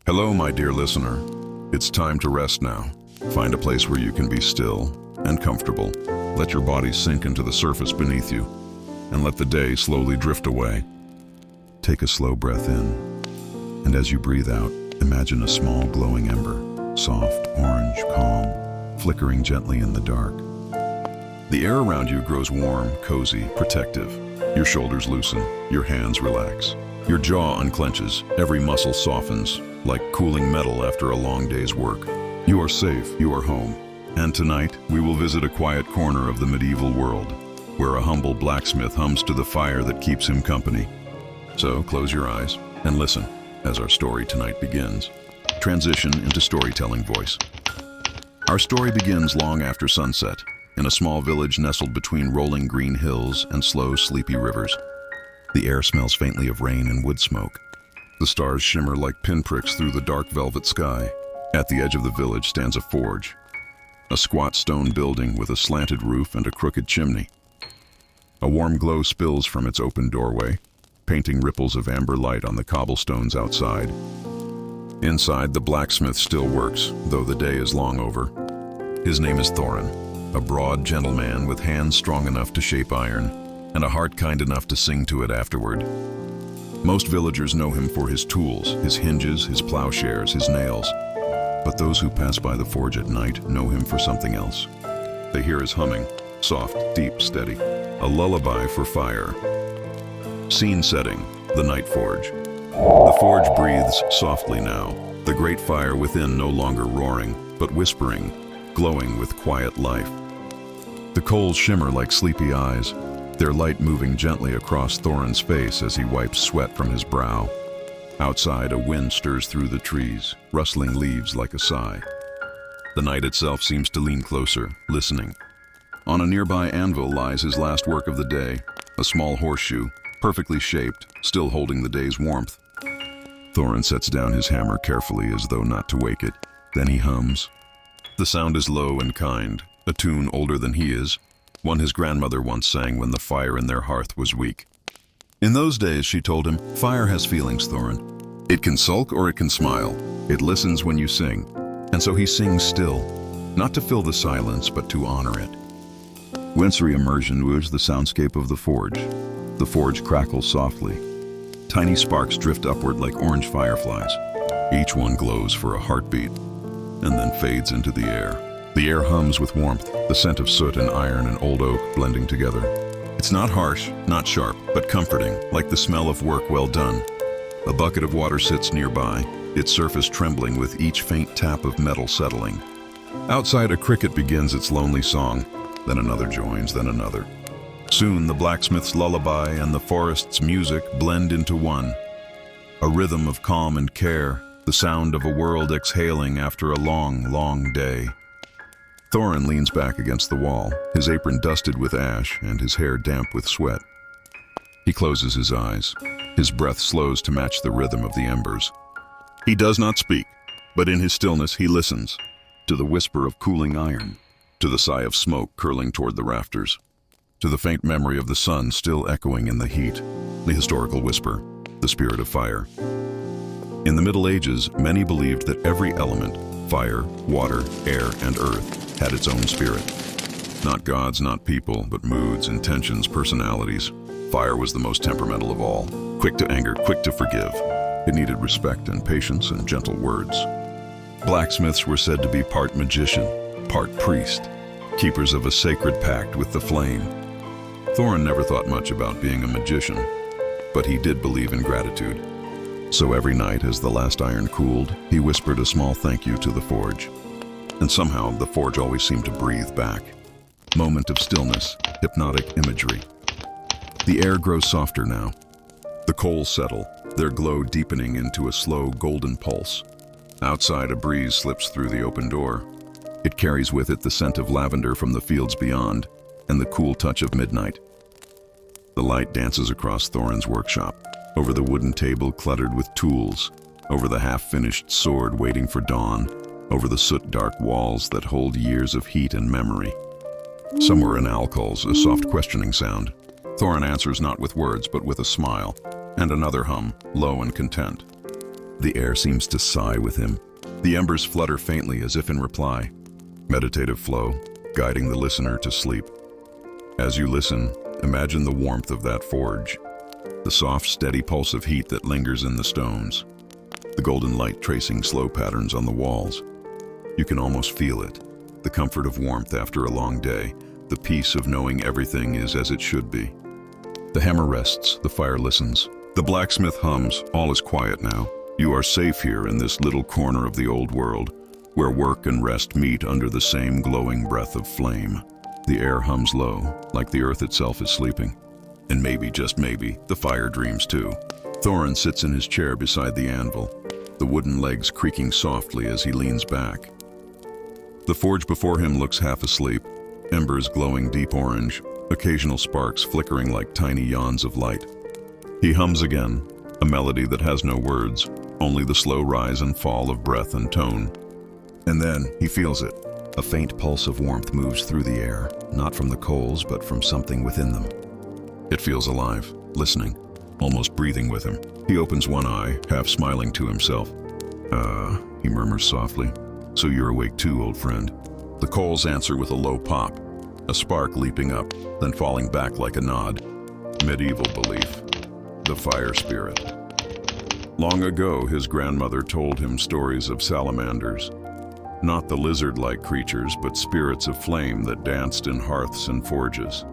Hello, my dear listener. It's time to rest now. Find a place where you can be still and comfortable. Let your body sink into the surface beneath you, and let the day slowly drift away. Take a slow breath in, and as you breathe out, imagine a small glowing ember, soft, orange, calm, flickering gently in the dark. The air around you grows warm, cozy, protective. Your shoulders loosen, your hands relax. Your jaw unclenches, every muscle softens, like cooling metal after a long day's work. You are safe, you are home. And tonight, we will visit a quiet corner of the medieval world, where a humble blacksmith hums to the fire that keeps him company. So close your eyes and listen as our story tonight begins. Transition into storytelling voice. Our story begins long after sunset, in a small village nestled between rolling green hills and slow, sleepy rivers. The air smells faintly of rain and wood smoke. The stars shimmer like pinpricks through the dark velvet sky. At the edge of the village stands a forge, a squat stone building with a slanted roof and a crooked chimney. A warm glow spills from its open doorway, painting ripples of amber light on the cobblestones outside. Inside, the blacksmith still works, though the day is long over. His name is Thorin, a broad, gentle man with hands strong enough to shape iron, and a heart kind enough to sing to it afterward. Most villagers know him for his tools, his hinges, his plowshares, his nails. But those who pass by the forge at night know him for something else. They hear his humming, soft, deep, steady, a lullaby for fire. Scene setting, the night forge. The forge breathes softly now, the great fire within no longer roaring, but whispering, glowing with quiet life. The coals shimmer like sleepy eyes, their light moving gently across Thorin's face as he wipes sweat from his brow. Outside, a wind stirs through the trees, rustling leaves like a sigh. The night itself seems to lean closer, listening. On a nearby anvil lies his last work of the day, a small horseshoe, perfectly shaped, still holding the day's warmth. Thorin sets down his hammer carefully as though not to wake it. Then he hums. The sound is low and kind, a tune older than he is, one his grandmother once sang when the fire in their hearth was weak. In those days, she told him, fire has feelings, Thorin. It can sulk or it can smile. It listens when you sing. And so he sings still, not to fill the silence, but to honor it. Wincery immersion was the soundscape of the forge. The forge crackles softly. Tiny sparks drift upward like orange fireflies. Each one glows for a heartbeat, and then fades into the air. The air hums with warmth, the scent of soot and iron and old oak blending together. It's not harsh, not sharp, but comforting, like the smell of work well done. A bucket of water sits nearby, its surface trembling with each faint tap of metal settling. Outside, a cricket begins its lonely song, then another joins, then another. Soon, the blacksmith's lullaby and the forest's music blend into one. A rhythm of calm and care, the sound of a world exhaling after a long, long day. Thorin leans back against the wall, his apron dusted with ash and his hair damp with sweat. He closes his eyes. His breath slows to match the rhythm of the embers. He does not speak, but in his stillness he listens, to the whisper of cooling iron, to the sigh of smoke curling toward the rafters, to the faint memory of the sun still echoing in the heat, the historical whisper, the spirit of fire. In the Middle Ages, many believed that every element, fire, water, air, and earth, had its own spirit. Not gods, not people, but moods, intentions, personalities. Fire was the most temperamental of all, quick to anger, quick to forgive. It needed respect and patience and gentle words. Blacksmiths were said to be part magician, part priest, keepers of a sacred pact with the flame. Thorin never thought much about being a magician, but he did believe in gratitude. So every night as the last iron cooled, he whispered a small thank you to the forge. And somehow the forge always seemed to breathe back. Moment of stillness, hypnotic imagery. The air grows softer now. The coals settle, their glow deepening into a slow golden pulse. Outside, a breeze slips through the open door. It carries with it the scent of lavender from the fields beyond and the cool touch of midnight. The light dances across Thorin's workshop, over the wooden table cluttered with tools, over the half-finished sword waiting for dawn, over the soot-dark walls that hold years of heat and memory. Somewhere an owl calls, a soft questioning sound. Thorin answers not with words, but with a smile, and another hum, low and content. The air seems to sigh with him. The embers flutter faintly as if in reply. Meditative flow, guiding the listener to sleep. As you listen, imagine the warmth of that forge. The soft, steady pulse of heat that lingers in the stones. The golden light tracing slow patterns on the walls. You can almost feel it. The comfort of warmth after a long day. The peace of knowing everything is as it should be. The hammer rests, the fire listens. The blacksmith hums, all is quiet now. You are safe here in this little corner of the old world, where work and rest meet under the same glowing breath of flame. The air hums low, like the earth itself is sleeping. And maybe, just maybe, the fire dreams too. Thorin sits in his chair beside the anvil, the wooden legs creaking softly as he leans back. The forge before him looks half asleep, embers glowing deep orange, occasional sparks flickering like tiny yawns of light. He hums again, a melody that has no words, only the slow rise and fall of breath and tone. And then he feels it. A faint pulse of warmth moves through the air, not from the coals, but from something within them. It feels alive, listening, almost breathing with him. He opens one eye, half smiling to himself. He murmurs softly. So you're awake too, old friend. The coals answer with a low pop, a spark leaping up, then falling back like a nod. Medieval belief. The fire spirit. Long ago, his grandmother told him stories of salamanders. Not the lizard-like creatures, but spirits of flame that danced in hearths and forges.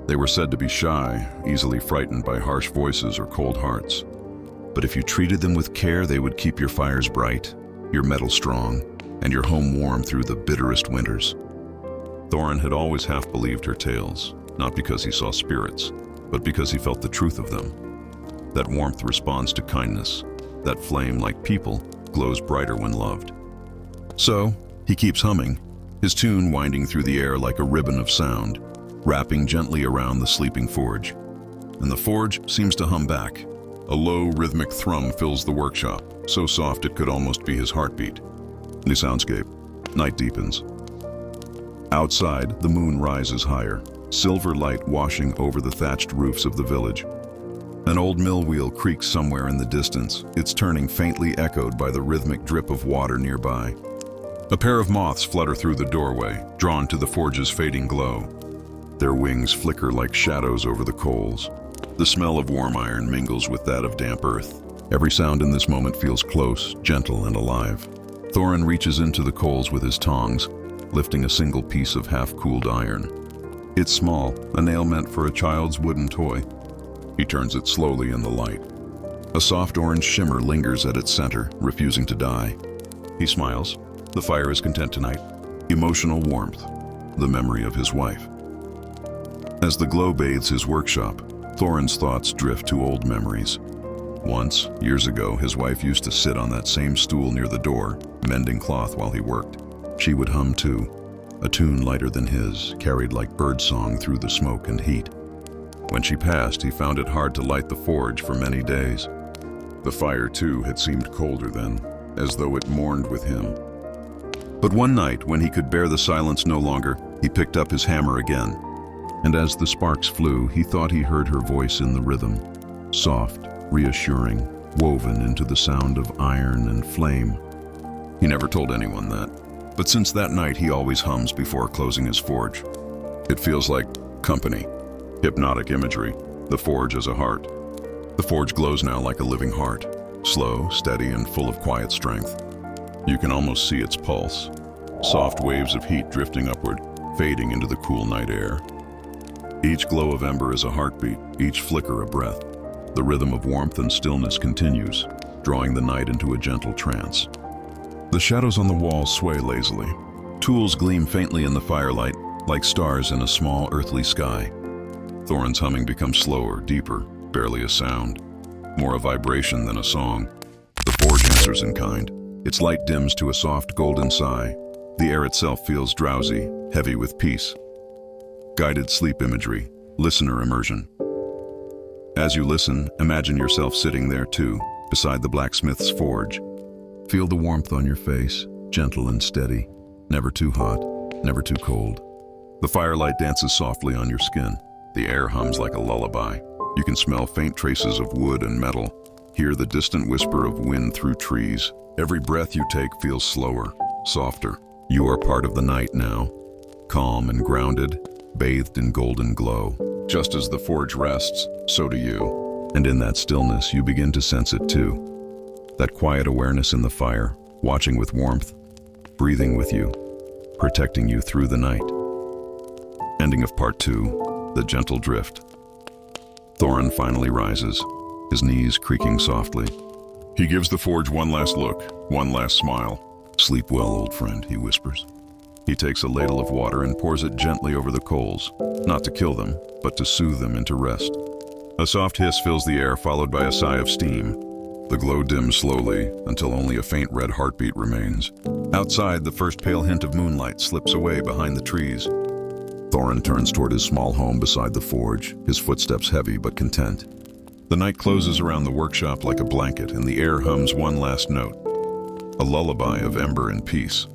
They were said to be shy, easily frightened by harsh voices or cold hearts. But if you treated them with care, they would keep your fires bright, your metal strong, and your home warm through the bitterest winters. Thorin had always half believed her tales, not because he saw spirits, but because he felt the truth of them. That warmth responds to kindness. That flame, like people, glows brighter when loved. So, he keeps humming, his tune winding through the air like a ribbon of sound, wrapping gently around the sleeping forge. And the forge seems to hum back. A low, rhythmic thrum fills the workshop, so soft it could almost be his heartbeat. New soundscape. Night deepens. Outside, the moon rises higher, silver light washing over the thatched roofs of the village. An old mill wheel creaks somewhere in the distance, its turning faintly echoed by the rhythmic drip of water nearby. A pair of moths flutter through the doorway, drawn to the forge's fading glow. Their wings flicker like shadows over the coals. The smell of warm iron mingles with that of damp earth. Every sound in this moment feels close, gentle, and alive. Thorin reaches into the coals with his tongs, lifting a single piece of half-cooled iron. It's small, a nail meant for a child's wooden toy. He turns it slowly in the light. A soft orange shimmer lingers at its center, refusing to die. He smiles. The fire is content tonight. Emotional warmth, the memory of his wife. As the glow bathes his workshop, Thorin's thoughts drift to old memories. Once, years ago, his wife used to sit on that same stool near the door, mending cloth while he worked. She would hum too, a tune lighter than his, carried like birdsong through the smoke and heat. When she passed, he found it hard to light the forge for many days. The fire, too, had seemed colder then, as though it mourned with him. But one night, when he could bear the silence no longer, he picked up his hammer again. And as the sparks flew, he thought he heard her voice in the rhythm, soft, reassuring, woven into the sound of iron and flame. He never told anyone that, but since that night he always hums before closing his forge. It feels like company, hypnotic imagery, the forge as a heart. The forge glows now like a living heart, slow, steady, and full of quiet strength. You can almost see its pulse, soft waves of heat drifting upward, fading into the cool night air. Each glow of ember is a heartbeat, each flicker a breath. The rhythm of warmth and stillness continues, drawing the night into a gentle trance. The shadows on the walls sway lazily. Tools gleam faintly in the firelight, like stars in a small earthly sky. Thorin's humming becomes slower, deeper, barely a sound, more a vibration than a song. The forge answers in kind. Its light dims to a soft golden sigh. The air itself feels drowsy, heavy with peace. Guided sleep imagery, listener immersion. As you listen, imagine yourself sitting there too, beside the blacksmith's forge. Feel the warmth on your face, gentle and steady, never too hot, never too cold. The firelight dances softly on your skin. The air hums like a lullaby. You can smell faint traces of wood and metal, Hear the distant whisper of wind through trees. Every breath you take feels slower, softer. You are part of the night now, calm and grounded, bathed in golden glow. Just as the forge rests, so do you. And in that stillness, you begin to sense it too. That quiet awareness in the fire, watching with warmth, breathing with you, protecting you through the night. Ending of part 2, The Gentle Drift. Thorin finally rises, his knees creaking softly. He gives the forge one last look, one last smile. "Sleep well, old friend," he whispers. He takes a ladle of water and pours it gently over the coals, not to kill them, but to soothe them into rest. A soft hiss fills the air, followed by a sigh of steam. The glow dims slowly, until only a faint red heartbeat remains. Outside, the first pale hint of moonlight slips away behind the trees. Thorin turns toward his small home beside the forge, his footsteps heavy but content. The night closes around the workshop like a blanket, and the air hums one last note, a lullaby of ember and peace.